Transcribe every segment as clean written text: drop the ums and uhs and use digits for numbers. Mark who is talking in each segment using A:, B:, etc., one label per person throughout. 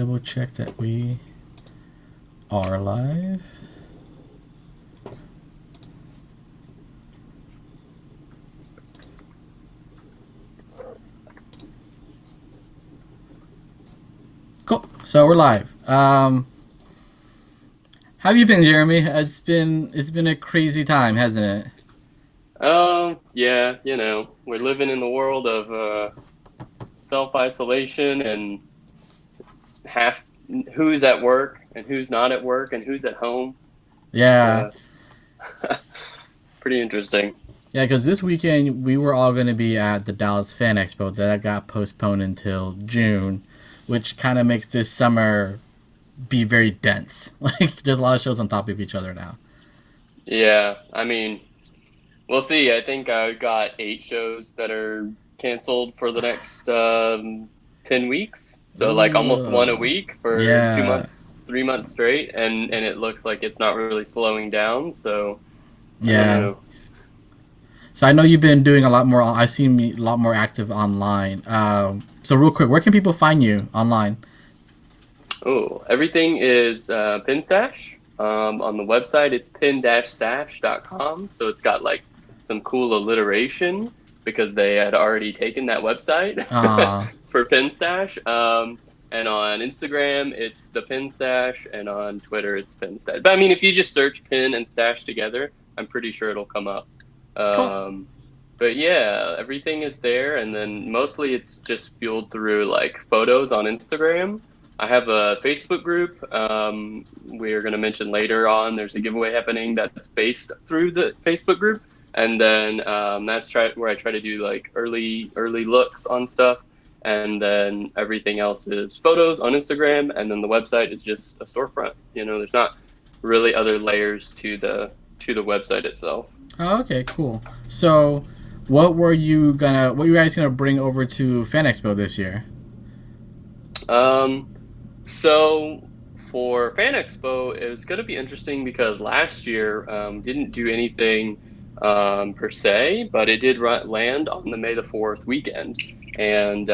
A: double check that we are live. Cool. So we're live. How have you been, Jeremy? It's been a crazy time, hasn't it?
B: Yeah, we're living in the world of self-isolation and half who's at work and who's not at work and who's at home. It's
A: Yeah,
B: pretty interesting.
A: yeah. Because this weekend we were all going to be at the Dallas Fan Expo that got postponed until June, which kind of makes this summer be very dense. Like there's a lot of shows on top of each other now.
B: Yeah, I mean, we'll see. I think I got 8 shows that are canceled for the next 10 weeks. So like almost one a
A: Ooh,
B: week for two
A: yeah,
B: months, 3 months straight, and it looks like it's not really slowing down. So I don't
A: yeah.
B: know.
A: So I know you've been doing a lot more. I've seen you a lot more active online. So real quick, where can people find you online?
B: Oh, everything is Pinstash. On the website, it's pin-stash.com. So it's got like some cool alliteration because they had already taken that website
A: Uh,
B: for Pinstash. And on Instagram, it's the Pinstash, and on Twitter, it's Pinstash. But I mean, if you just search Pin and Stash together, I'm pretty sure it'll come up.
A: cool.
B: Um, but yeah, everything is there, and then mostly it's just fueled through like photos on Instagram. I have a Facebook group. We're going to mention later on. There's a giveaway happening that's based through the Facebook group, and then where I try to do like early looks on stuff, and then everything else is photos on Instagram, and then the website is just a storefront. There's not really other layers to the website itself.
A: Oh, okay, cool. So, what were you guys gonna bring over to Fan Expo this year?
B: Um, So for Fan Expo, it was going to be interesting because last year didn't do anything per se, but it did land on the May the 4th weekend. And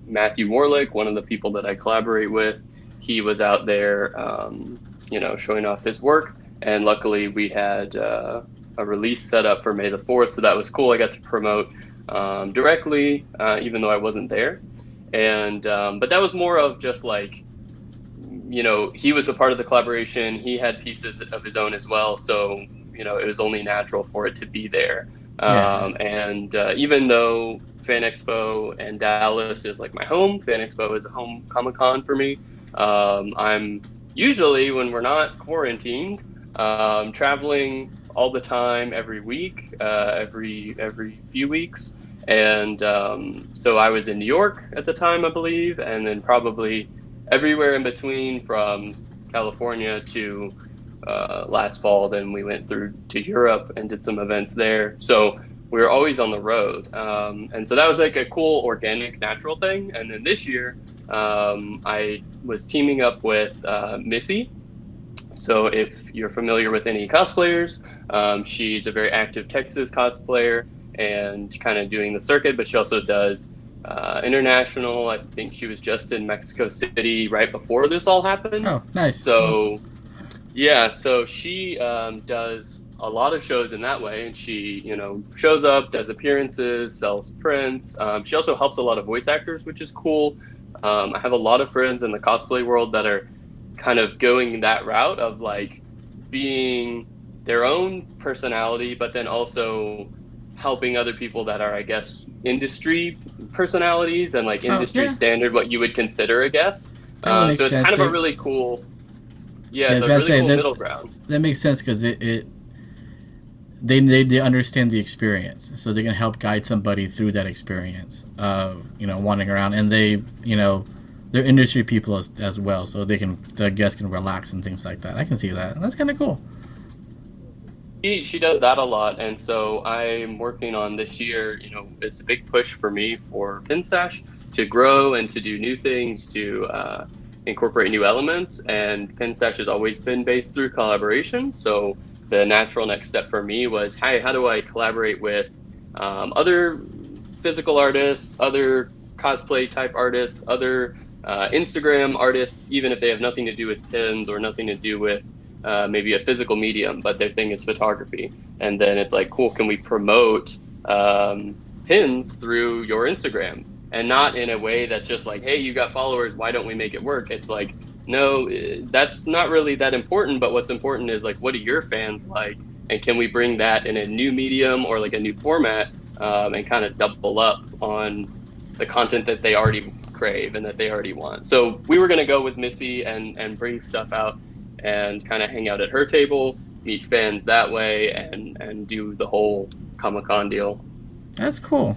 B: Matthew Morlick, one of the people that I collaborate with, he was out there, showing off his work. And luckily, we had a release set up for May the 4th, so that was cool. I got to promote directly, even though I wasn't there. And but that was more of just like he was a part of the collaboration. He had pieces of his own as well. So, it was only natural for it to be there.
A: Yeah.
B: And even though Fan Expo and Dallas is like my home, Fan Expo is a home Comic Con for me. I'm usually, when we're not quarantined, traveling all the time, every week, every few weeks. And so I was in New York at the time, I believe, and then probably everywhere in between from California to last fall. Then we went through to Europe and did some events there. So we were always on the road. And so that was like a cool, organic, natural thing. And then this year, I was teaming up with Missy. So if you're familiar with any cosplayers, she's a very active Texas cosplayer and kind of doing the circuit, but she also does international. I think she was just in Mexico City right before this all happened.
A: Oh, nice. Cool.
B: So yeah, so she does a lot of shows in that way, and she, shows up, does appearances, sells prints. She also helps a lot of voice actors, which is cool. I have a lot of friends in the cosplay world that are kind of going that route of like being their own personality, but then also helping other people that are, I guess, industry personalities and like
A: Oh,
B: industry
A: yeah.
B: standard, what you would consider, I guess.
A: That would make
B: So it's
A: sense.
B: kind of a really cool, yeah,
A: Yeah, I
B: it's
A: was
B: a
A: gonna
B: really
A: say
B: cool middle ground.
A: that makes sense because they understand the experience, so they can help guide somebody through that experience of wandering around, and they're industry people as well, so the guests can relax and things like that. I can see that. That's kind of cool.
B: She does that a lot, and so I'm working on this year. It's a big push for me for Pinstash to grow and to do new things, to incorporate new elements. And Pinstash has always been based through collaboration. So the natural next step for me was, hey, how do I collaborate with other physical artists, other cosplay type artists, other Instagram artists, even if they have nothing to do with pins or nothing to do with maybe a physical medium, but their thing is photography. And then it's like, cool, can we promote pins through your Instagram? And not in a way that's just like, hey, you got followers, why don't we make it work? It's like, no, that's not really that important. But what's important is like, what do your fans like? And can we bring that in a new medium or like a new format, and kind of double up on the content that they already crave and that they already want? So we were going to go with Missy and bring stuff out and kind of hang out at her table, meet fans that way, and do the whole Comic-Con deal.
A: That's cool.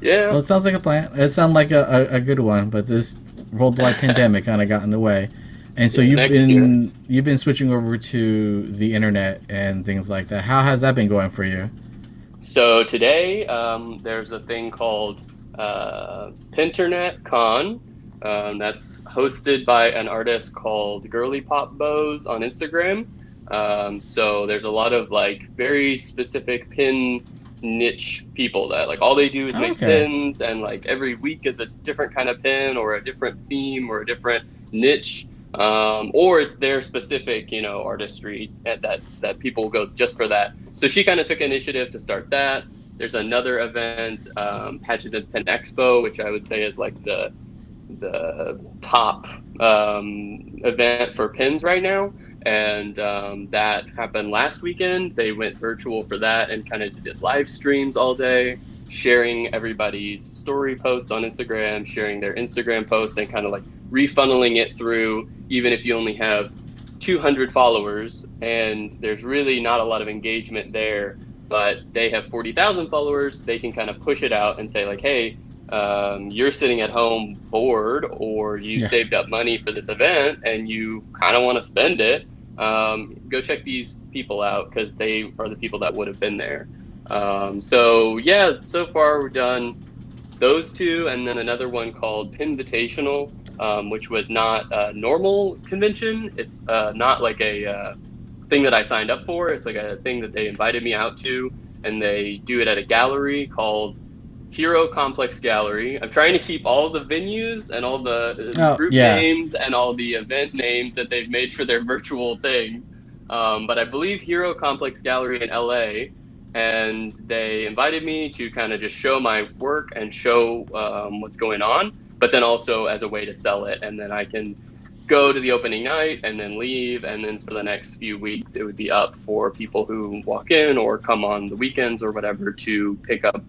B: Yeah.
A: Well, it sounds like a plan. It sounds like a good one, but this worldwide pandemic kind of got in the way. And so you've been switching over to the internet and things like that. How has that been going for you?
B: So today, there's a thing called Pinternet Con. That's hosted by an artist called Girly Pop Bows on Instagram. So there's a lot of like very specific pin niche people that like all they do is make pins, and like every week is a different kind of pin or a different theme or a different niche, or it's their specific, you know, artistry that people go just for that. So she kind of took initiative to start that. There's another event, Patches and Pen Expo, which I would say is like the top event for pins right now. And that happened last weekend. They went virtual for that and kind of did live streams all day, sharing everybody's story posts on Instagram, sharing their Instagram posts, and kind of like refunneling it through, even if you only have 200 followers and there's really not a lot of engagement there, but they have 40,000 followers, they can kind of push it out and say like, hey, you're sitting at home bored, or you saved up money for this event and you kind of want to spend it. Go check these people out because they are the people that would have been there. So yeah, so far we've done those two, and then another one called Pinvitational, which was not a normal convention. It's not like a thing that I signed up for. It's like a thing that they invited me out to, and they do it at a gallery called Hero Complex Gallery. I'm trying to keep all the venues and all the group names and all the event names that they've made for their virtual things. But I believe Hero Complex Gallery in LA, and they invited me to kind of just show my work and show what's going on, but then also as a way to sell it. And then I can go to the opening night and then leave. And then for the next few weeks, it would be up for people who walk in or come on the weekends or whatever to pick up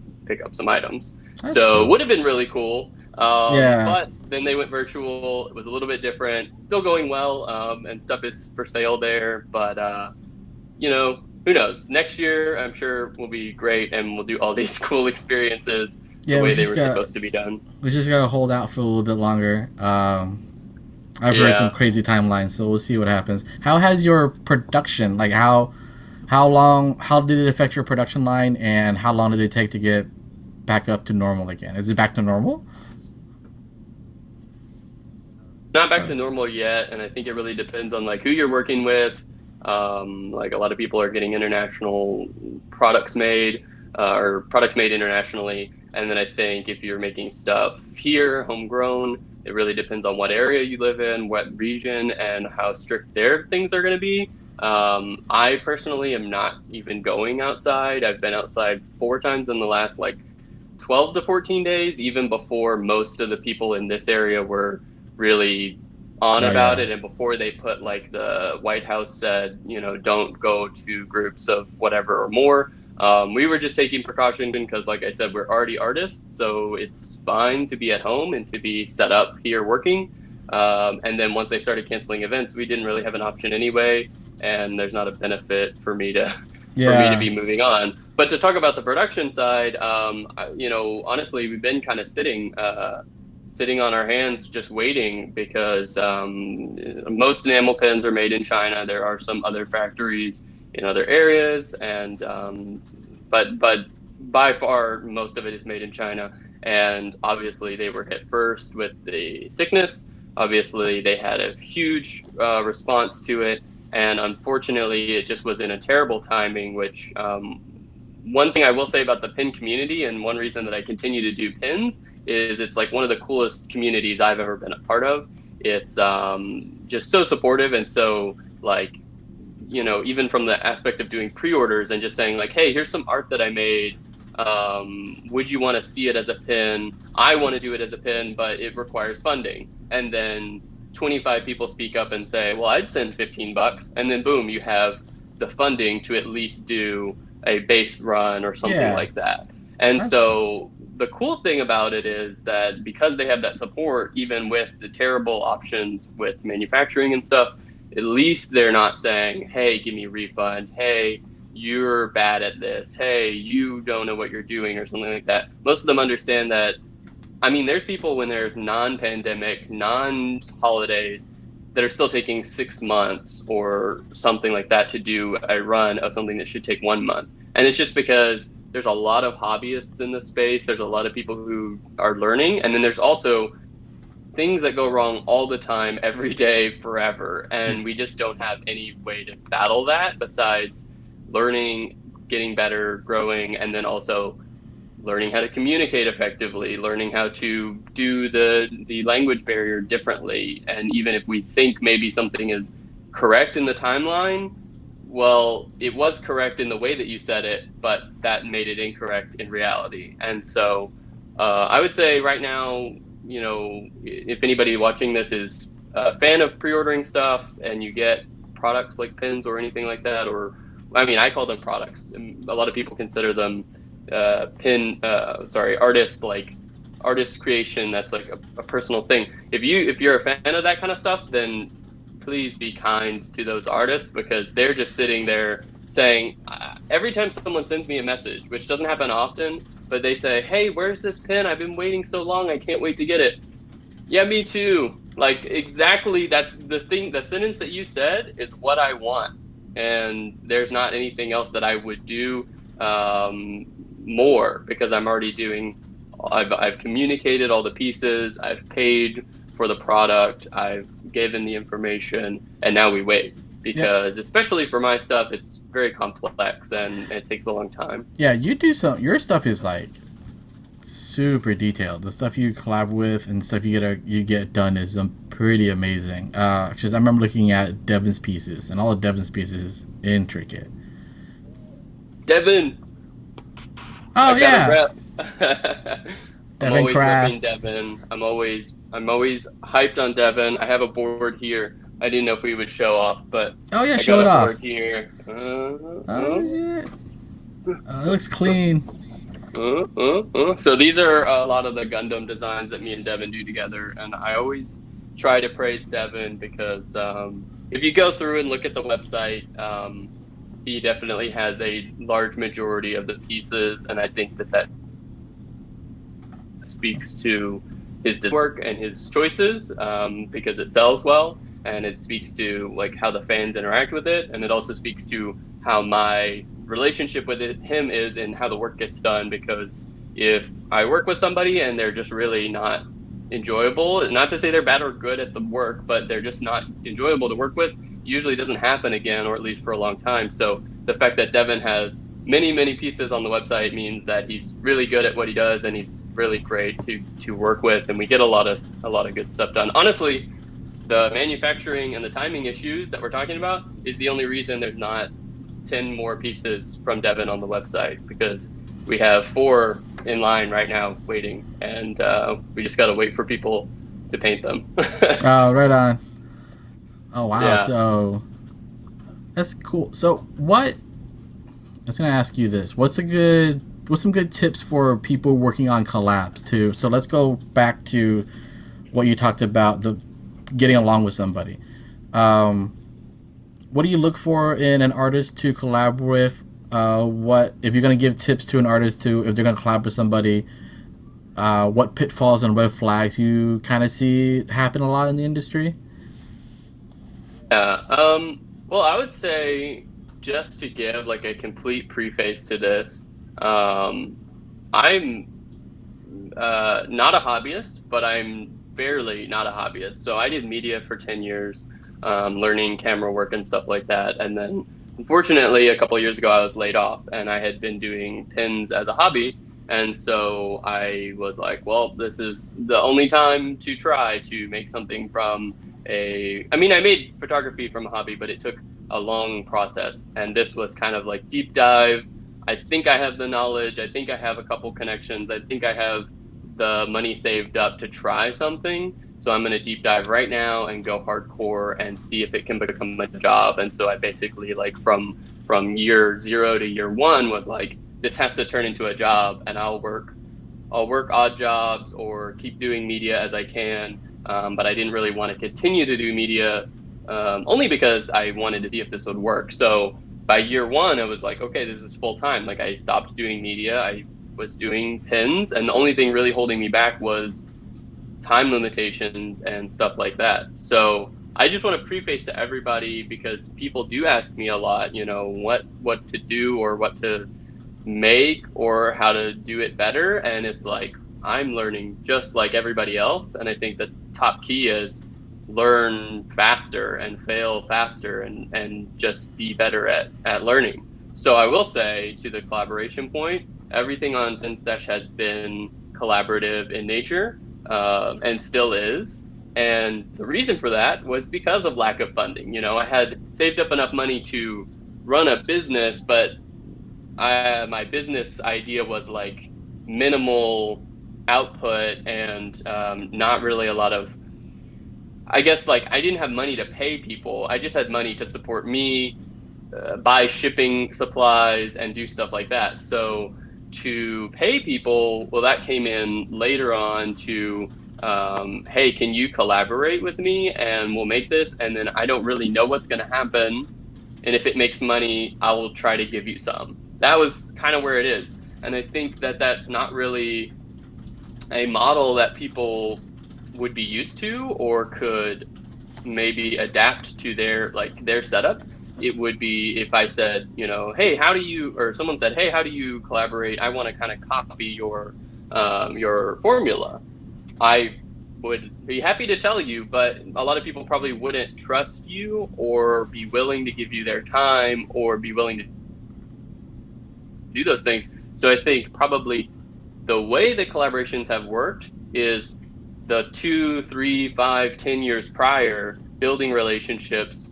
B: some items. That's cool. Would have been really cool. But then they went virtual. It was a little bit different. Still going well, and stuff is for sale there. But, you know, who knows? Next year, I'm sure will be great, and we'll do all these cool experiences the way they were supposed to be done. We
A: just got to hold out for a little bit longer. I've heard some crazy timelines, so we'll see what happens. How has your production, like how did it affect your production line, and how long did it take to get back up to normal again? Is it back to normal?
B: Not back to normal yet, and I think it really depends on like who you're working with. Like a lot of people are getting international products made, or products made internationally. And then I think if you're making stuff here, homegrown, it really depends on what area you live in, what region, and how strict their things are going to be. I personally am not even going outside. I've been outside 4 times in the last like 12 to 14 days, even before most of the people in this area were really on about it, and before they put like the White House said, you know, don't go to groups of whatever or more. We were just taking precaution because, like I said, we're already artists, so it's fine to be at home and to be set up here working. And then once they started canceling events, we didn't really have an option anyway, and there's not a benefit for me to be moving on. But to talk about the production side, you know, honestly, we've been kind of sitting on our hands just waiting, because most enamel pens are made in China. There are some other factories in other areas, and but by far most of it is made in China. And obviously they were hit first with the sickness. Obviously they had a huge response to it, and unfortunately it just was in a terrible timing, which one thing I will say about the pin community, and one reason that I continue to do pins, is it's like one of the coolest communities I've ever been a part of. It's just so supportive and so like, even from the aspect of doing pre-orders and just saying like, hey, here's some art that I made. Would you want to see it as a pin? I want to do it as a pin, but it requires funding. And then 25 people speak up and say, well, I'd send $15. And then boom, you have the funding to at least do a base run or something
A: Yeah,
B: like that. And
A: that's cool.
B: so the cool thing about it is that because they have that support, even with the terrible options with manufacturing and stuff, at least they're not saying, hey, give me a refund. Hey, you're bad at this. Hey, you don't know what you're doing or something like that. Most of them understand that. I mean, there's people when there's non-pandemic, non-holidays that are still taking 6 months or something like that to do a run of something that should take 1 month. And it's just because there's a lot of hobbyists in the space. There's a lot of people who are learning. And then there's also things that go wrong all the time, every day, forever. And we just don't have any way to battle that besides learning, getting better, growing, and then also learning how to communicate effectively, learning how to do the language barrier differently. And even if we think maybe something is correct in the timeline, well, it was correct in the way that you said it, but that made it incorrect in reality. And so I would say right now, if anybody watching this is a fan of pre-ordering stuff and you get products like pins or anything like that, or I mean, I call them products. A lot of people consider them artist creation. That's like a personal thing. If you're a fan of that kind of stuff, then please be kind to those artists because they're just sitting there saying, every time someone sends me a message, which doesn't happen often, but they say, hey, where's this pin? I've been waiting so long. I can't wait to get it. Yeah, me too. Like, exactly. That's the thing. The sentence that you said is what I want. And there's not anything else that I would do more because I'm already I've communicated all the pieces. I've paid for the product. I've given the information, and now we wait
A: Yeah,
B: because especially for my stuff, it's very complex and it takes a long time.
A: yeah. You do some. Your stuff is like super detailed. The stuff you collab with and stuff you get done is pretty amazing. Because I remember looking at Devin's pieces, and all of Devin's pieces is intricate.
B: Devin,
A: Oh
B: I got a
A: yeah,
B: rep. I'm
A: Devin
B: always repping
A: Craft.
B: Devin. I'm always hyped on Devin. I have a board here. I didn't know if we would show off, but
A: Oh yeah,
B: I
A: show
B: got
A: it
B: a
A: off.
B: board here.
A: Oh yeah, it looks clean.
B: So these are a lot of the Gundam designs that me and Devin do together, and I always try to praise Devin because if you go through and look at the website, he definitely has a large majority of the pieces, and I think that speaks to his work and his choices because it sells well, and it speaks to like how the fans interact with it, and it also speaks to how my relationship with him is and how the work gets done. Because if I work with somebody and they're just really not enjoyable, not to say they're bad or good at the work, but they're just not enjoyable to work with, usually doesn't happen again, or at least for a long time. So the fact that Devin has many pieces on the website means that he's really good at what he does and he's really great to work with, and we get a lot of good stuff done. Honestly, the manufacturing and the timing issues that we're talking about is the only reason there's not 10 more pieces from Devin on the website, because we have 4 in line right now waiting, and we just got to wait for people to paint them.
A: Oh, right on. Oh wow,
B: Yeah.
A: so that's cool. So what? I was gonna ask you this. What's some good tips for people working on collabs too? So let's go back to what you talked about, the getting along with somebody. Um, what do you look for in an artist to collab with? What if you're gonna give tips to an artist to if they're gonna collab with somebody? What pitfalls and red flags you kind of see happen a lot in the industry?
B: Yeah. Well, I would say, just to give like a complete preface to this, um, I'm not a hobbyist, but I'm barely not a hobbyist. So I did media for 10 years, learning camera work and stuff like that. And then unfortunately, a couple of years ago, I was laid off and I had been doing pins as a hobby. And so I was like, well, this is the only time to try to make something from I mean, I made photography from a hobby, but it took a long process. And this was kind of like deep dive. I think I have the knowledge. I think I have a couple connections. I think I have the money saved up to try something. So I'm going to deep dive right now and go hardcore and see if it can become a job. And so I basically like from year 0 to year 1 was like, this has to turn into a job, and I'll work odd jobs or keep doing media as I can. But I didn't really want to continue to do media, only because I wanted to see if this would work. So by year 1, I was like, okay, this is full time. Like I stopped doing media. I was doing pins, and the only thing really holding me back was time limitations and stuff like that. So I just want to preface to everybody, because people do ask me a lot, what to do or what to make or how to do it better. And it's like, I'm learning just like everybody else. And I think the top key is learn faster and fail faster and just be better at learning. So I will say, to the collaboration point, everything on FinStash has been collaborative in nature, and still is. And the reason for that was because of lack of funding. I had saved up enough money to run a business, but my business idea was like minimal output and not really a lot of, I guess, like I didn't have money to pay people. I just had money to support me, buy shipping supplies and do stuff like that. So to pay people, well, that came in later on to, hey, can you collaborate with me and we'll make this? And then I don't really know what's going to happen. And if it makes money, I will try to give you some. That was kind of where it is. And I think that that's not really a model that people would be used to or could maybe adapt to their setup. It would be if I said, hey, how do you, or someone said, hey, how do you collaborate? I want to kind of copy your formula. I would be happy to tell you, but a lot of people probably wouldn't trust you or be willing to give you their time or be willing to do those things. So I think probably the way that collaborations have worked is the 2, 3, 5, 10 years prior, building relationships,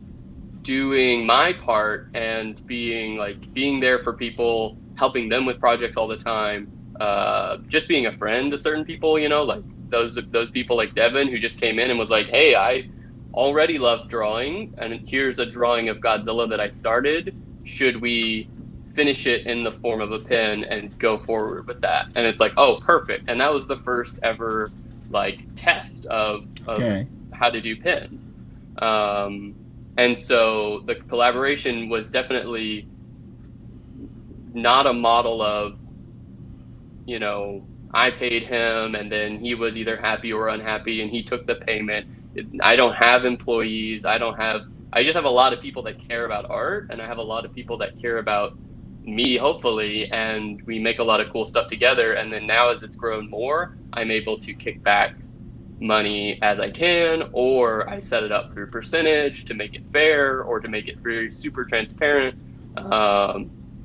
B: doing my part and being there for people, helping them with projects all the time, just being a friend to certain people, like those people like Devin, who just came in and was like, hey, I already love drawing, and here's a drawing of Godzilla that I started. Should we finish it in the form of a pin and go forward with that? And it's like, oh, perfect. And that was the first ever test of
A: Okay.
B: how to do pins. And so the collaboration was definitely not a model of, I paid him and then he was either happy or unhappy and he took the payment. I don't have employees. I just have a lot of people that care about art, and I have a lot of people that care about me, hopefully, and we make a lot of cool stuff together. And then now, as it's grown more, I'm able to kick back money as I can, or I set it up through percentage to make it fair or to make it very super transparent.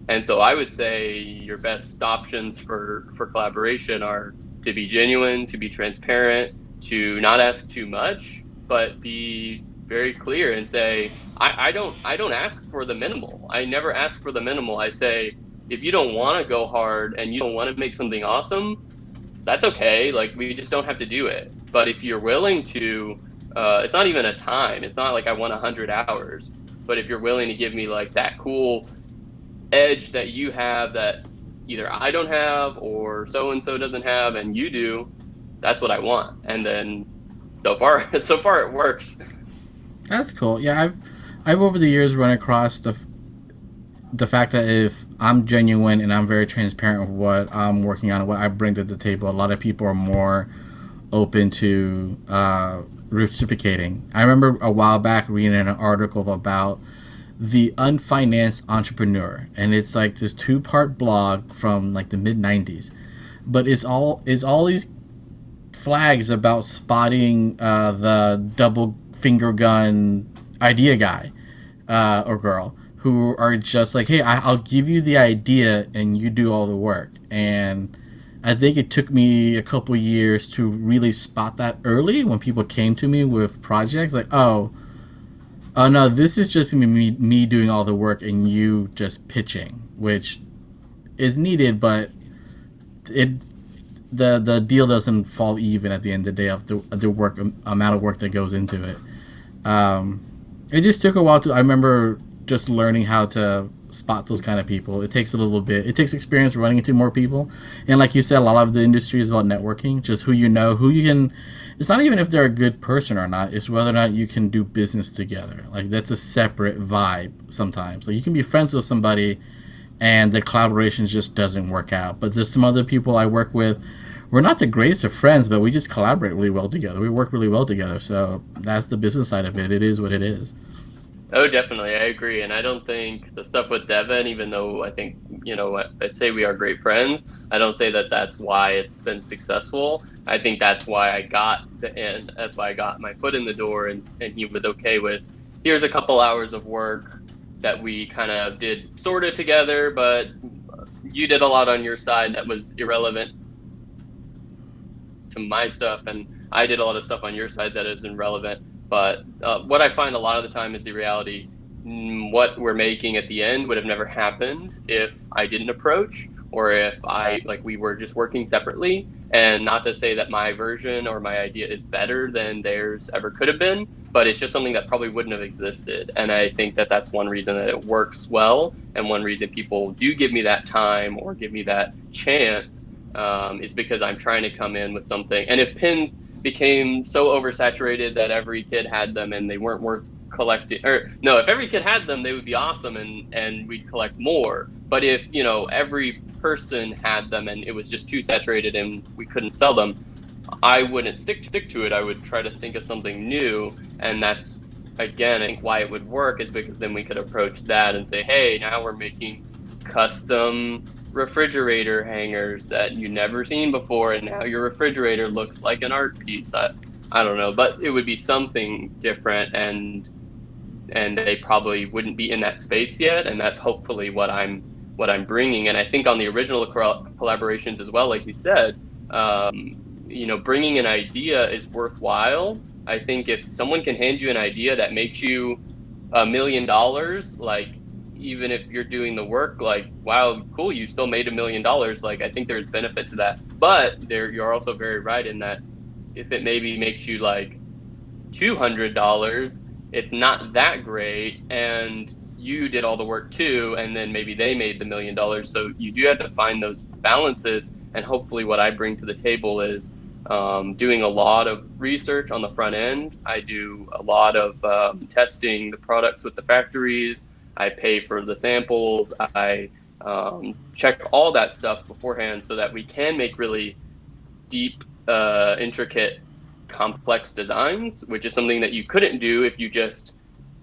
B: And so I would say your best options for collaboration are to be genuine, to be transparent, to not ask too much, but be very clear and say, I don't ask for the minimal. I never ask for the minimal. I say, if you don't want to go hard and you don't want to make something awesome, that's okay. Like, we just don't have to do it. But if you're willing to, it's not even a time. It's not like I want 100 hours. But if you're willing to give me that cool edge that you have that either I don't have or so-and-so doesn't have and you do, that's what I want. And then so far it works.
A: That's cool. Yeah, I've over the years run across the fact that if I'm genuine and I'm very transparent with what I'm working on and what I bring to the table, a lot of people are more open to reciprocating. I remember a while back reading an article about the unfinanced entrepreneur, and it's this 2-part blog from the mid 90s, but it's all these flags about spotting the double finger gun idea guy or girl who are just like, hey, I'll give you the idea and you do all the work. And I think it took me a couple years to really spot that early when people came to me with projects like, oh no, this is just gonna be me doing all the work and you just pitching, which is needed, but it the deal doesn't fall even at the end of the day of the work amount of work that goes into it. It just took a while to. I remember just learning how to spot those kind of people. It takes a little bit. It takes experience running into more people, and like you said, a lot of the industry is about networking. Just who you know, who you can. It's not even if they're a good person or not. It's whether or not you can do business together. Like that's a separate vibe sometimes. Like you can be friends with somebody, and the collaboration just doesn't work out. But there's some other people I work with. We're not the greatest of friends, but we just collaborate really well together. We work really well together. So that's the business side of it. It is what it is.
B: Oh, definitely. I agree. And I don't think the stuff with Devin, even though I think, I'd say we are great friends, I don't say that that's why it's been successful. I think that's why I got the end. That's why I got my foot in the door and he was okay with, here's a couple hours of work that we kind of did sort of together, but you did a lot on your side that was irrelevant to my stuff. And I did a lot of stuff on your side that is irrelevant. But what I find a lot of the time is the reality. What we're making at the end would have never happened if I didn't approach, or if we were just working separately. And not to say that my version or my idea is better than theirs ever could have been, but it's just something that probably wouldn't have existed. And I think that that's one reason that it works well, and one reason people do give me that time or give me that chance is because I'm trying to come in with something. And if pins became so oversaturated that every kid had them and they weren't worth collecting, or no, if every kid had them, they would be awesome and we'd collect more. But if, every person had them and it was just too saturated and we couldn't sell them, I wouldn't stick to it. I would try to think of something new. And that's, again, I think why it would work is because then we could approach that and say, hey, now we're making custom refrigerator hangers that you never seen before, and now your refrigerator looks like an art piece. I don't know, but it would be something different, and they probably wouldn't be in that space yet, and that's hopefully what I'm bringing. And I think on the original collaborations as well, like you said, bringing an idea is worthwhile. I think if someone can hand you an idea that makes you $1 million, like, even if you're doing the work, like, wow, cool, you still made $1 million. Like, I think there's benefit to that. But you're also very right in that if it maybe makes you like $200, it's not that great. And you did all the work too. And then maybe they made the $1 million. So you do have to find those balances. And hopefully what I bring to the table is doing a lot of research on the front end. I do a lot of testing the products with the factories. I pay for the samples. I check all that stuff beforehand so that we can make really deep, intricate, complex designs, which is something that you couldn't do if you just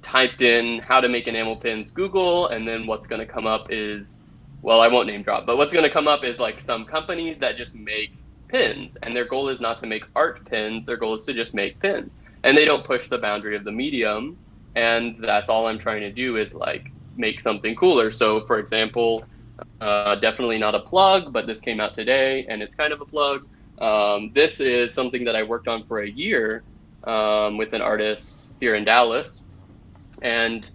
B: typed in how to make enamel pins Google, and then what's going to come up is, well, I won't name drop, but what's going to come up is like some companies that just make pins, and their goal is not to make art pins. Their goal is to just make pins, and they don't push the boundary of the medium. And that's all I'm trying to do is like make something cooler. So for example, definitely not a plug, but this came out today and it's kind of a plug. This is something that I worked on for a year with an artist here in Dallas. And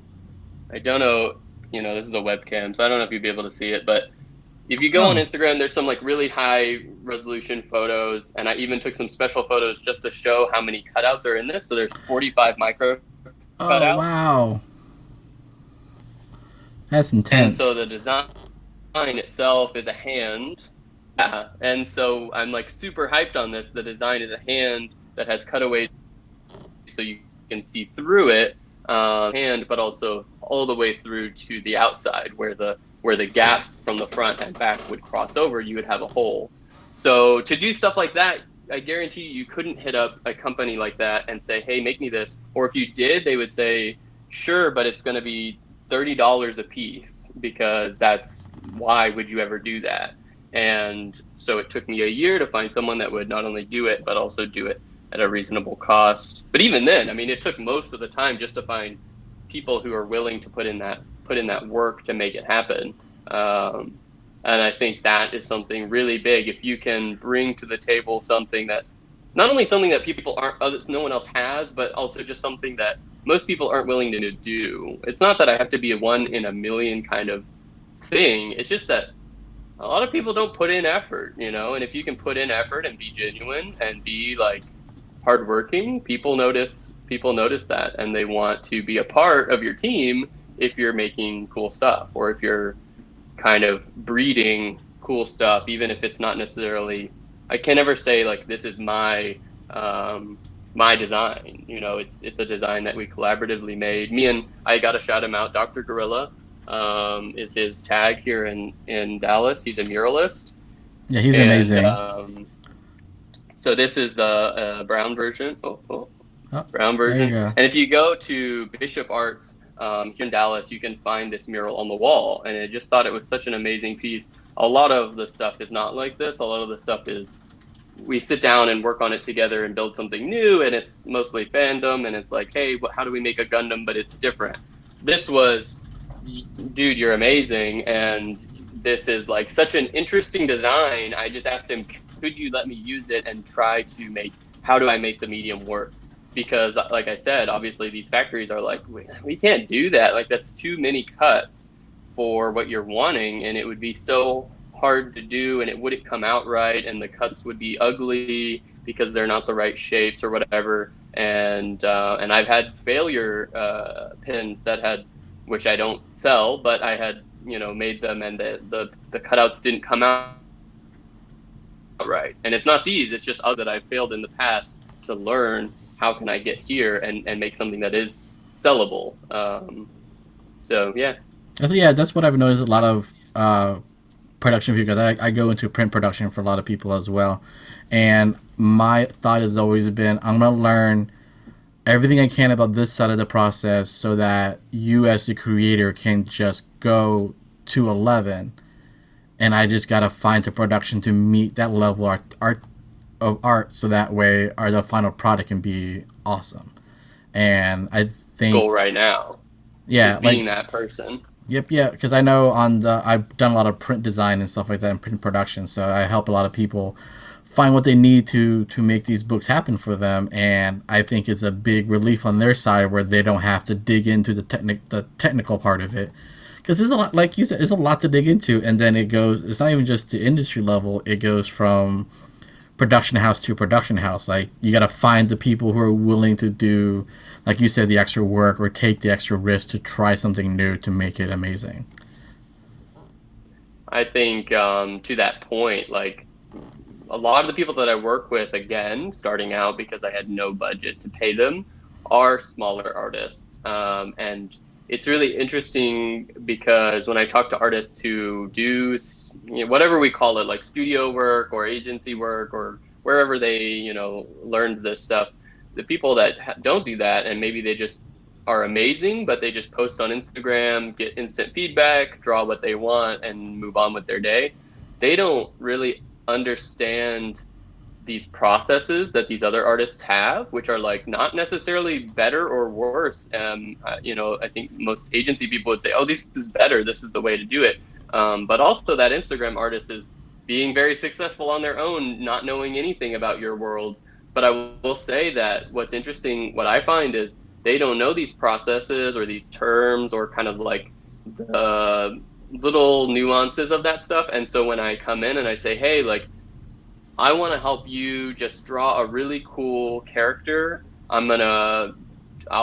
B: I don't know, this is a webcam, so I don't know if you'd be able to see it, but if you go on Instagram, there's some like really high resolution photos. And I even took some special photos just to show how many cutouts are in this. So there's 45 micro cutouts.
A: Oh, wow. That's intense.
B: And so the design itself is a hand. Yeah. And so I'm like super hyped on this. The design is a hand that has cutaways so you can see through it, hand, but also all the way through to the outside where the gaps from the front and back would cross over, you would have a hole. So to do stuff like that, I guarantee you couldn't hit up a company like that and say, hey, make me this. Or if you did, they would say, sure, but it's going to be $30 a piece, because that's, why would you ever do that? And so it took me a year to find someone that would not only do it, but also do it at a reasonable cost. But even then, I mean, it took most of the time just to find people who are willing to put in that work to make it happen. And I think that is something really big. If you can bring to the table something that, not only something that people aren't, others, no one else has, but also just something that most people aren't willing to do. It's not that I have to be a one in a million kind of thing. It's just that a lot of people don't put in effort, you know, and if you can put in effort and be genuine and be like hardworking, people notice that and they want to be a part of your team if you're making cool stuff or if you're kind of breeding cool stuff, even if it's not necessarily, I can never say like this is my design. You know, it's a design that we collaboratively made. Me and I got to shout him out. Dr. Gorilla is his tag here in Dallas. He's a muralist,
A: Yeah, he's
B: and
A: amazing.
B: so this is the brown version.
A: Oh,
B: Brown
A: there you
B: version.
A: go.
B: And if you go to Bishop Arts here in Dallas, you can find this mural on the wall. And I just thought it was such an amazing piece. A lot of the stuff is not like this. A lot of the stuff is we sit down and work on it together and build something new. And it's mostly fandom. And it's like, hey, how do we make a Gundam, but it's different? This was, dude, you're amazing. And this is like such an interesting design. I just asked him, could you let me use it and try to make, how do I make the medium work? Because like I said, obviously these factories are like, we can't do that. Like that's too many cuts for what you're wanting. And it would be so hard to do and it wouldn't come out right. And the cuts would be ugly because they're not the right shapes or whatever. And I've had failure pins that had, which I don't sell, but I had, you know, made them and the cutouts didn't come out right. And it's not these, it's just others that I've failed in the past to learn how can I get here and make something that is sellable. So yeah.
A: So yeah, that's what I've noticed a lot of production because I go into print production for a lot of people as well. And my thought has always been I'm going to learn everything I can about this side of the process so that you as the creator can just go to 11 and I just got to find the production to meet that level of art so that way the final product can be awesome. And I think
B: Goal right now is
A: yeah, like
B: being that person.
A: yep, yeah, because I know I've done a lot of print design and stuff like that and print production, so I help a lot of people find what they need to make these books happen for them, and I think it's a big relief on their side where they don't have to dig into the technical part of it, because there's a lot, like you said, there's a lot to dig into, and then it goes. It's not even just the industry level; it goes from production house to production house. Like you got to find the people who are willing to do, like you said, the extra work or take the extra risk to try something new to make it amazing.
B: I think to that point, like a lot of the people that I work with, again, starting out because I had no budget to pay them, are smaller artists. And it's really interesting because when I talk to artists who do, you know, whatever we call it, like studio work or agency work or wherever they, you know, learned this stuff, the people that don't do that and maybe they just are amazing, but they just post on Instagram, get instant feedback, draw what they want, and move on with their day. They don't really understand these processes that these other artists have, which are like not necessarily better or worse. You know, I think most agency people would say, "Oh, this is better. This is the way to do it." But also, that Instagram artist is being very successful on their own, not knowing anything about your world. But I will say that what's interesting, what I find is they don't know these processes or these terms or kind of like the little nuances of that stuff. And so when I come in and I say, "Hey, like, I want to help you just draw a really cool character. I'll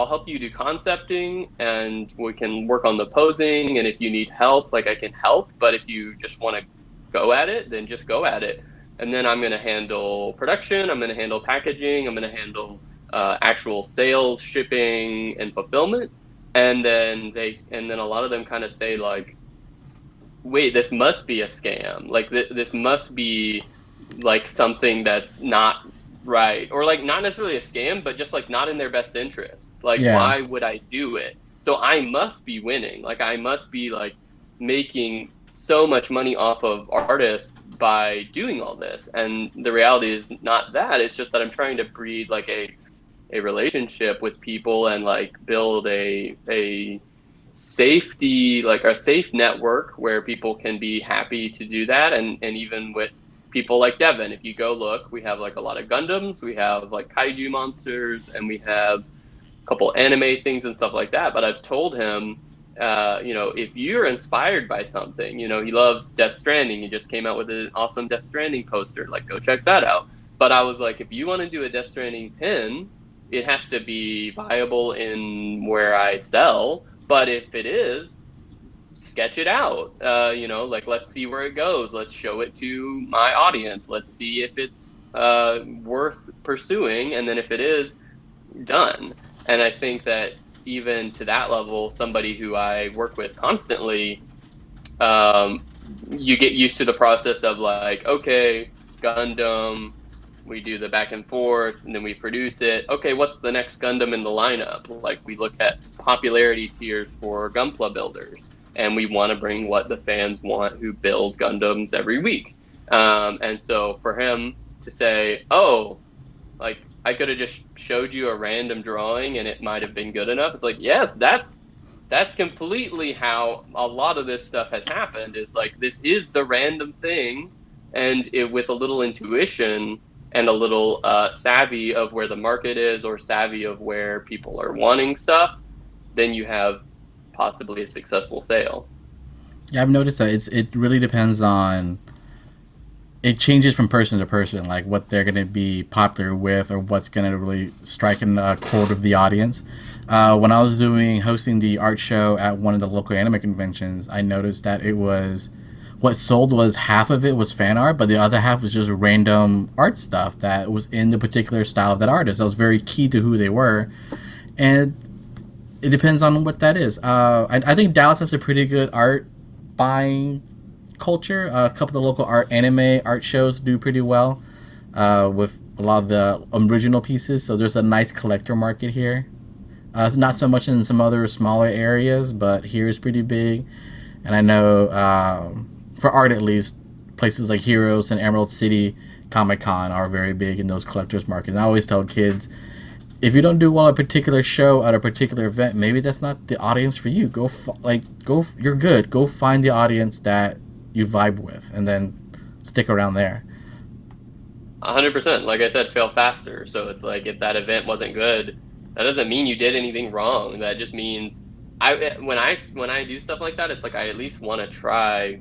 B: help you do concepting and we can work on the posing. And if you need help, like I can help. But if you just want to go at it, then just go at it. And then I'm going to handle production. I'm going to handle packaging. I'm going to handle actual sales, shipping, and fulfillment." And then a lot of them kind of say like, wait, this must be a scam. Like this must be like something that's not right, or like not necessarily a scam, but just like not in their best interest. Like,
A: Yeah,
B: why would I do it? So I must be winning. Like I must be like making so much money off of artists by doing all this. And the reality is not that. It's just that I'm trying to breed like a relationship with people and like build a safety, like a safe network where people can be happy to do that. And even with people like Devin, if you go look, we have like a lot of Gundams, we have like kaiju monsters, and we have a couple anime things and stuff like that. But I've told him, if you're inspired by something, he loves Death Stranding. He just came out with an awesome Death Stranding poster. Like, go check that out. But I was like, if you want to do a Death Stranding pin, it has to be viable in where I sell. But if it is, sketch it out. Like, let's see where it goes. Let's show it to my audience. Let's see if it's worth pursuing. And then if it is, done. And I think that even to that level, somebody who I work with constantly, you get used to the process of like, okay, Gundam, we do the back and forth, and then we produce it. Okay, what's the next Gundam in the lineup? Like, we look at popularity tiers for Gunpla builders, and we want to bring what the fans want who build Gundams every week. And so for him to say, oh, like, I could have just showed you a random drawing and it might have been good enough. It's like, yes, that's completely how a lot of this stuff has happened. Is like, this is the random thing, and with a little intuition and a little savvy of where the market is, or savvy of where people are wanting stuff, then you have possibly a successful sale.
A: Yeah, I've noticed that it really depends on. It changes from person to person, like what they're going to be popular with or what's going to really strike in a chord of the audience. When I was hosting the art show at one of the local anime conventions, I noticed that what sold was half of it was fan art, but the other half was just random art stuff that was in the particular style of that artist. That was very key to who they were. And it depends on what that is. I think Dallas has a pretty good art buying culture. A couple of the local anime art shows do pretty well with a lot of the original pieces. So there's a nice collector market here. It's not so much in some other smaller areas, but here is pretty big. And I know for art at least, places like Heroes and Emerald City Comic Con are very big in those collectors markets. I always tell kids, if you don't do well at a particular show at a particular event, maybe that's not the audience for you. You're good. Go find the audience that you vibe with, and then stick around there.
B: 100%. Like I said, fail faster. So it's like, if that event wasn't good, that doesn't mean you did anything wrong. That just means when I do stuff like that, it's like, I at least want to try.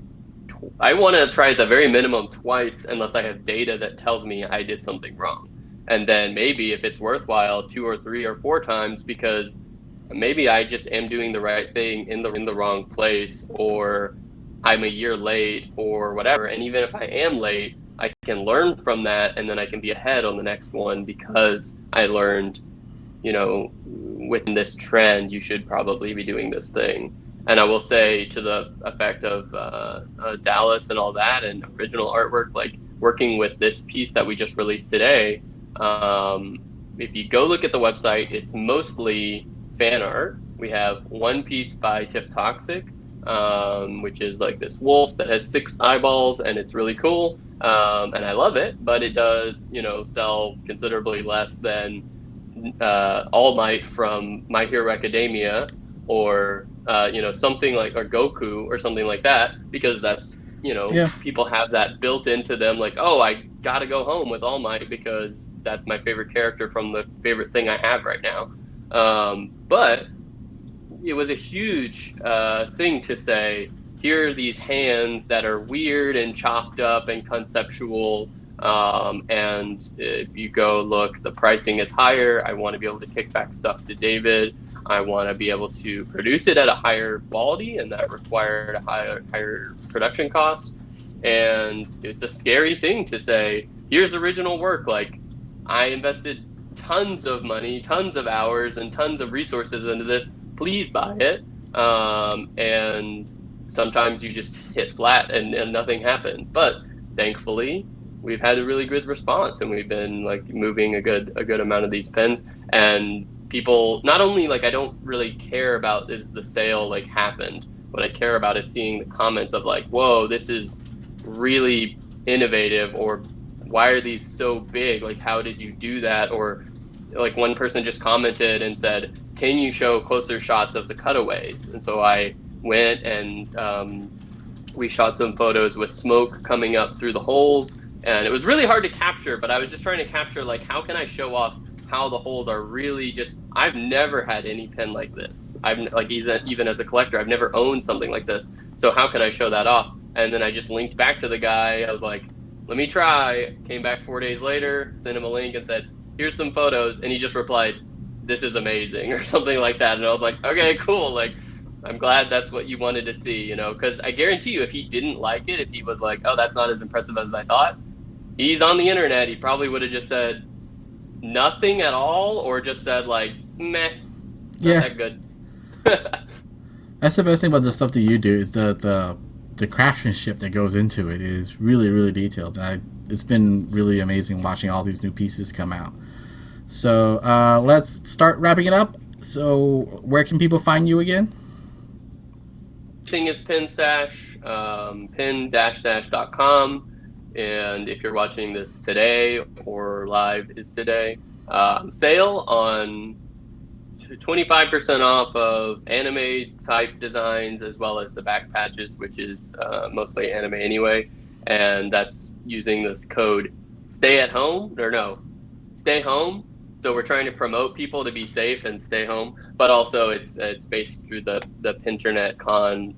B: I want to try at the very minimum twice, unless I have data that tells me I did something wrong. And then maybe if it's worthwhile, 2 or 3 or 4 times, because maybe I just am doing the right thing in the wrong place, or I'm a year late or whatever. And even if I am late, I can learn from that, and then I can be ahead on the next one, because I learned, within this trend, you should probably be doing this thing. And I will say, to the effect of Dallas and all that, and original artwork, like working with this piece that we just released today, if you go look at the website, it's mostly fan art. We have one piece by Tiff Toxic, which is like this wolf that has 6 eyeballs, and it's really cool. And I love it, but it does, sell considerably less than All Might from My Hero Academia, or something like, or Goku or something like that, because that's, people have that built into them, like, oh, I gotta go home with All Might because that's my favorite character from the favorite thing I have right now. But it was a huge thing to say, here are these hands that are weird and chopped up and conceptual, and if you go look, the pricing is higher. I want to be able to kick back stuff to David. I want to be able to produce it at a higher quality, and that required a higher production cost. And it's a scary thing to say, here's original work. Like, I invested tons of money, tons of hours, and tons of resources into this. Please buy it. And sometimes you just hit flat and nothing happens. But thankfully, we've had a really good response, and we've been like moving a good amount of these pens. And people, not only, like, I don't really care about is the sale like happened. What I care about is seeing the comments of like, whoa, this is really innovative, or why are these so big? Like, how did you do that? Or like, one person just commented and said, can you show closer shots of the cutaways? And so I went and we shot some photos with smoke coming up through the holes, and it was really hard to capture, but I was just trying to capture like how can I show off how the holes are really just. I've never had any pen like this. I've like even as a collector, I've never owned something like this. So how can I show that off? And then I just linked back to the guy. I was like, let me try. Came back 4 days later, sent him a link and said, here's some photos, and he just replied, this is amazing, or something like that. And I was like, okay, cool. Like, I'm glad that's what you wanted to see, you know, because I guarantee you, if he didn't like it, if he was like, oh, that's not as impressive as I thought, he's on the internet. He probably would have just said nothing at all, or just said like, meh, not that good.
A: That's the best thing about the stuff that you do is the craftsmanship that goes into it is really, really detailed. It's been really amazing watching all these new pieces come out. So let's start wrapping it up. So where can people find you again?
B: Thing is Pen Stash, pen-stash.com. And if you're watching this today or live is today, sale on 25% off of anime type designs, as well as the back patches, which is mostly anime anyway. And that's using this code stay home. So we're trying to promote people to be safe and stay home, but also it's based through the Pinternet Con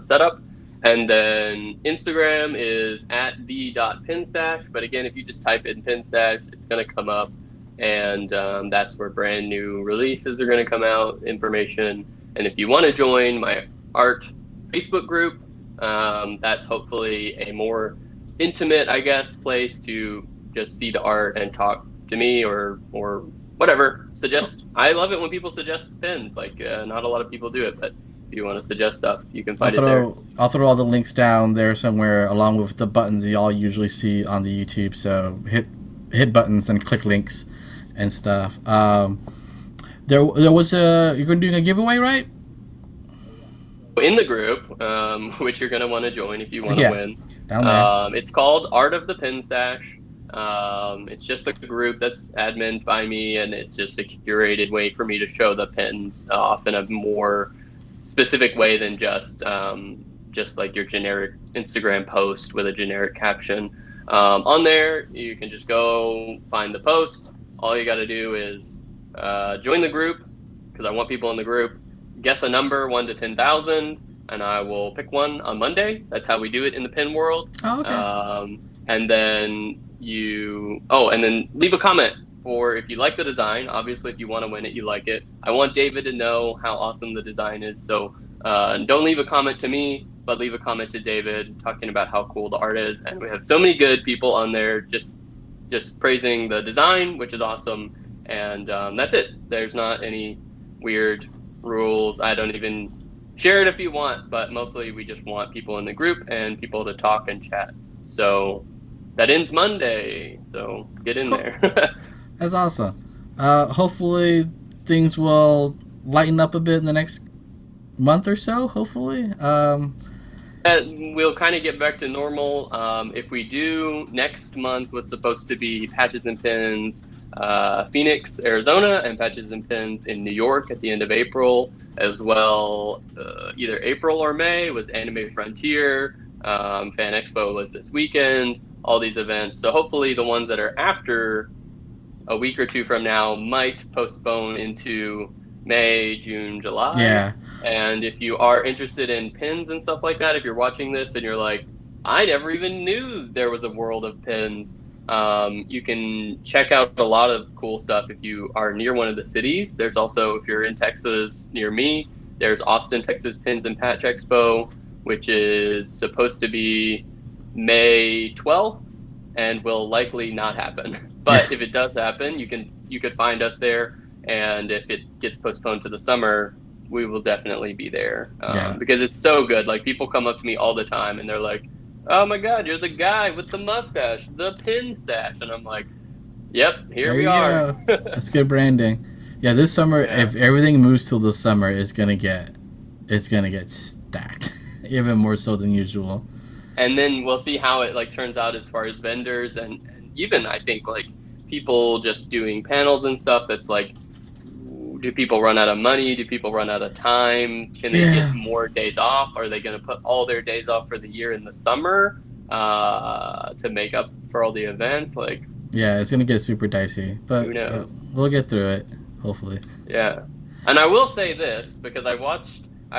B: setup. And then Instagram is at the.pinstash. But again, if you just type in Pinstash, it's going to come up. And that's where brand new releases are going to come out, information. And if you want to join my art Facebook group, that's hopefully a more intimate, I guess, place to just see the art and talk to me or whatever. Suggest. I love it when people suggest pins. Like not a lot of people do it, but if you want to suggest stuff, you can find it there.
A: I'll throw all the links down there somewhere, along with the buttons you all usually see on the YouTube. So hit buttons and click links and stuff. There was you're going to do a giveaway, right?
B: In the group, which you're going to want to join if you want to win.
A: Down there.
B: It's called Art of the Pen Stash. It's just a group that's admin by me, and it's just a curated way for me to show the pins off in a more specific way than just like your generic Instagram post with a generic caption. On there, you can just go find the post. All you got to do is join the group, because I want people in the group. Guess a number 1 to 10,000, and I will pick one on Monday. That's how we do it in the pin world.
A: Oh, okay.
B: And then and then leave a comment for if you like the design. Obviously, if you want to win it, you like it. I want David to know how awesome the design is. So don't leave a comment to me, but leave a comment to David talking about how cool the art is. And we have so many good people on there just praising the design, which is awesome. And that's it. There's not any weird rules. I don't even share it if you want, but mostly we just want people in the group and people to talk and chat. So that ends Monday, so get in there.
A: That's awesome. Hopefully things will lighten up a bit in the next month or so, hopefully.
B: We'll kind of get back to normal. If we do, next month was supposed to be Patches and Pins Phoenix, Arizona, and Patches and Pins in New York at the end of April, as well. Either April or May was Anime Frontier. Fan Expo was this weekend. All these events. So hopefully the ones that are after a week or two from now might postpone into May, June, July.
A: Yeah.
B: And if you are interested in pins and stuff like that, if you're watching this and you're like, I never even knew there was a world of pins, you can check out a lot of cool stuff if you are near one of the cities. There's also, if you're in Texas near me, there's Austin, Texas Pins and Patch Expo, which is supposed to be May 12th and will likely not happen. But if it does happen, you could find us there. And if it gets postponed to the summer, we will definitely be there because it's so good. Like people come up to me all the time and they're like, oh my God, you're the guy with the mustache, the pin stash. And I'm like, yep, here we are.
A: That's good branding. Yeah, this summer, if everything moves till the summer, it's gonna get stacked, even more so than usual.
B: And then we'll see how it like turns out as far as vendors and even I think like people just doing panels and stuff. That's like do people run out of money? Do people run out of time? Can they get more days off? Are they going to put all their days off for the year in the summer to make up for all the events? Like,
A: yeah, it's gonna get super dicey, but we'll get through it, hopefully.
B: Yeah, and I will say this because I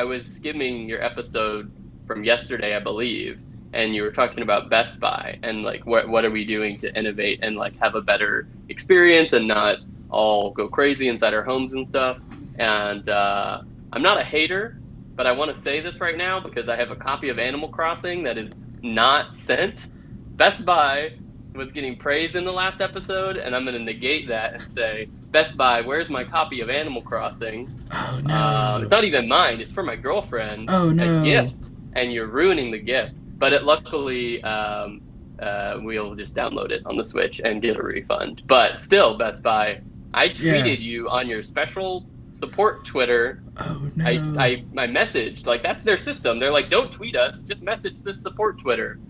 B: was skimming your episode from yesterday, I believe, and you were talking about Best Buy and like what are we doing to innovate and like have a better experience and not all go crazy inside our homes and stuff. And I'm not a hater, but I want to say this right now because I have a copy of Animal Crossing that is not sent. Best Buy was getting praise in the last episode, and I'm going to negate that and say, Best Buy, where's my copy of Animal Crossing?
A: Oh, no.
B: It's not even mine. It's for my girlfriend.
A: Oh, no.
B: A gift, and you're ruining the gift. But luckily, we'll just download it on the Switch and get a refund. But still, Best Buy, I tweeted you on your special support Twitter.
A: Oh, no.
B: I messaged, like, that's their system. They're like, don't tweet us, just message this support Twitter.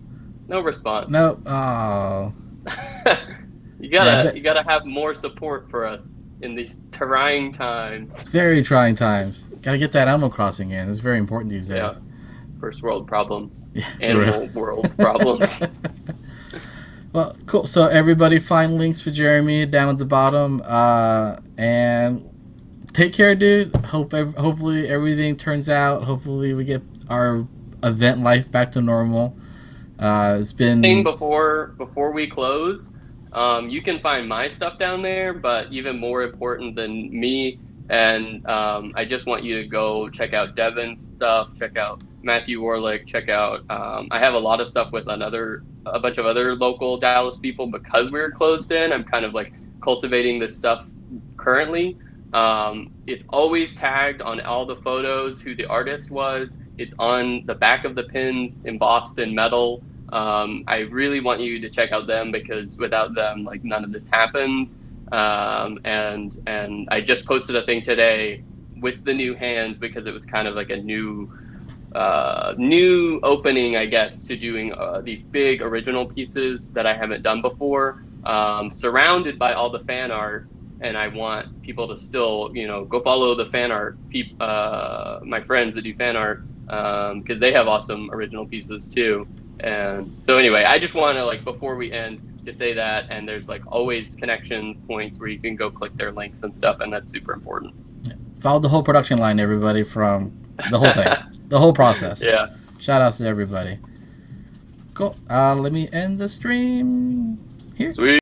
B: No response.
A: No. Oh.
B: You gotta have more support for us in these trying times.
A: Very trying times. Gotta get that Animal Crossing in. It's very important these days.
B: Yeah. First world problems.
A: Yeah,
B: Animal world problems.
A: Well, cool. So everybody find links for Jeremy down at the bottom. And take care, dude. Hopefully everything turns out. Hopefully we get our event life back to normal. It's been
B: before we close. You can find my stuff down there, but even more important than me, and I just want you to go check out Devin's stuff, check out Matthew Warlick, check out. I have a lot of stuff with a bunch of other local Dallas people because we were closed in. I'm kind of like cultivating this stuff currently. It's always tagged on all the photos who the artist was. It's on the back of the pins embossed in metal. I really want you to check out them because without them, like none of this happens. And I just posted a thing today with the new hands because it was kind of like a new opening, I guess, to doing these big original pieces that I haven't done before, surrounded by all the fan art. And I want people to still, go follow the fan art, my friends that do fan art, because they have awesome original pieces too. And so anyway, I just want to, like, before we end, to say that, and there's like always connection points where you can go click their links and stuff, and that's super important.
A: Follow the whole production line, everybody, from the whole thing, the whole process.
B: Yeah.
A: Shout outs to everybody. Cool. Let me end the stream here.
B: Sweet.